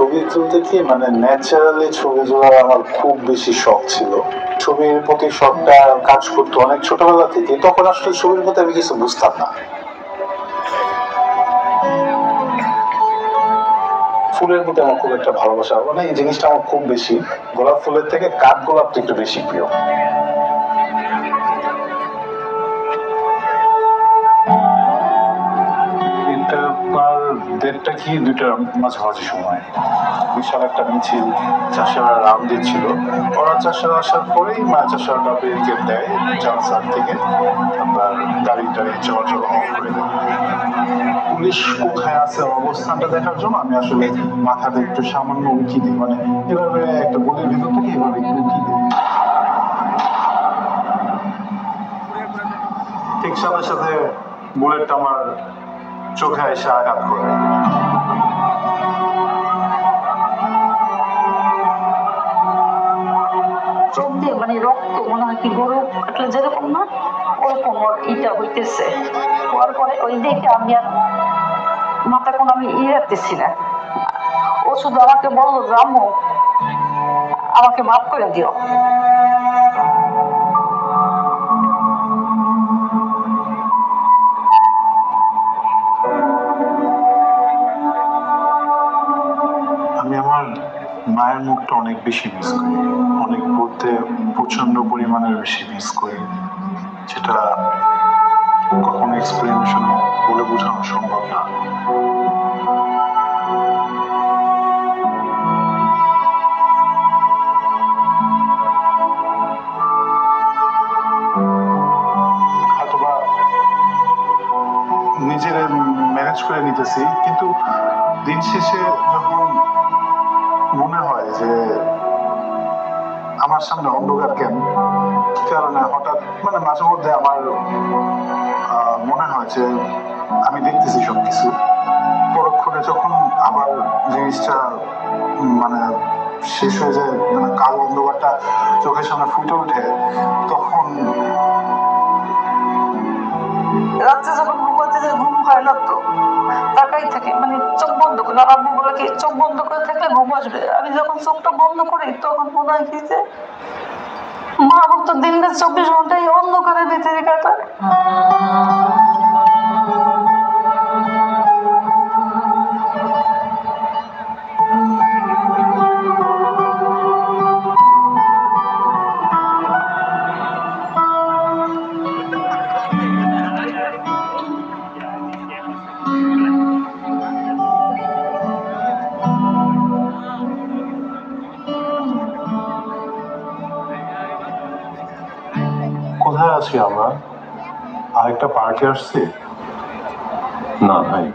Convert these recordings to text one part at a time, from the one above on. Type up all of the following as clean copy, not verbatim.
ছবি তুলতে কি মানে ন্যাচারালি ছবি তোলার আমার খুব বেশি শখ ছিল। ছবির প্রতি শখটা কাজ করতো অনেক ছোটবেলা থেকে। তখন আসলে ছবির প্রতি আমি কিছু বুঝতাম না। ফুলের প্রতি আমার খুব একটা ভালোবাসা, মানে এই জিনিসটা আমার খুব বেশি। গোলাপ ফুলের থেকে কাঠ গোলাপটা একটু বেশি প্রিয়। দেড়টা কি দুইটার মাঝামাঝি সময় বিশাল একটা মিছিল চাষারা রাম দিচ্ছিল। ওরা চাষারা আসার পরেই চাষারা ব্যারিকেড দেয় জানসার থেকে, আপনার গাড়ি টাড়ি চলাচল অফ করে দেয়। পুলিশ কোথায় আছে অবস্থানটা দেখার জন্য আমি আসলে মাথাটা একটু সামান্য উঁকি দিই, মানে এভাবে একটা গলির ভিতর থেকে এভাবে একটু উঁকি দিই। ঠিক সাথে সাথে বুলেটটা আমার চোখে এসে আঘাত করে। চোখ দিয়ে মানে রক্ত মনে হয় কি গরু কাটলে যেরকম না ওরকম ইটা হইতেছে। হওয়ার পরে ওই দেখে আমি আর মাথা কোনো আমি রাখতেছি না। ও শুধু আমাকে বললো যে আম্মু আমাকে মাফ করে দিও। আমি আমার মায়ের মুখটা অনেক বেশি মিস করি, অনেক বলতে প্রচন্ড পরিমাণের বেশি মিস করি, যেটা কখনো এক্সপ্লেনেশনে বলে বোঝানো সম্ভব না। হয়তোবা নিজের ম্যানেজ করে নিতেছি, কিন্তু দিন শেষে যখন মনে হয় যে আমার সামনে অন্ধকার কেন, কারণে হঠাৎ মানে মাঝে মধ্যে আমার মনে হয় যে আমি দেখতেছি সবকিছু, পরক্ষণে যখন আবার জিনিসটা মানে শেষ হয়ে যায়, মানে কালো অন্ধকারটা চোখের সামনে ফুটে ওঠে, তখন রাত্রে যখন ঘুমাতে যায় ঘুম হয় না তো তাকাই থাকে, মানে চোখ বন্ধ করে। আর আব্বু বলে কি চোখ বন্ধ করে থাকলে ঘুম আসবে। আমি যখন চোখটা বন্ধ করি তখন মনে হয় কি যে মা তো দিনটা 24 ঘন্টায় অন্ধকারের ভিতরে কাটায়। কোথায় আছি আমরা? আরেকটা পার্টি আসছে? না ভাই,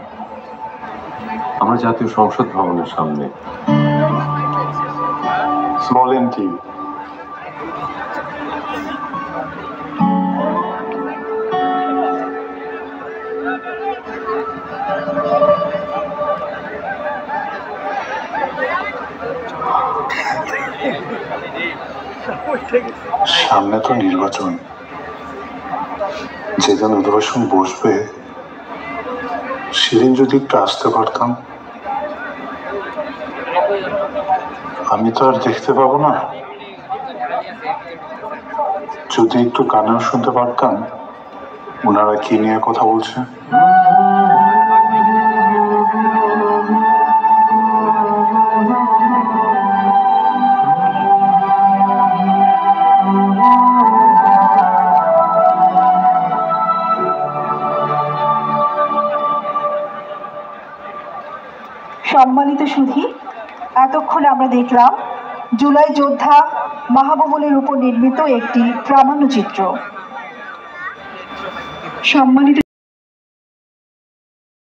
আমরা জাতীয় সংসদ ভবনের সামনে। বলেন কি? সামনে তো নির্বাচন, যে যেন অধিবেশন বসবে সেদিন যদি একটু আসতে পারতাম। আমি তো আর দেখতে পাবো না, যদি একটু কানেও শুনতে পারতাম ওনারা কি নিয়ে কথা বলছে। সম্মানিত সুধী, এতক্ষণে আমরা দেখলাম জুলাই যোদ্ধা মাহবুবুলের উপর নির্মিত একটি প্রামাণ্যচিত্র। সম্মানিত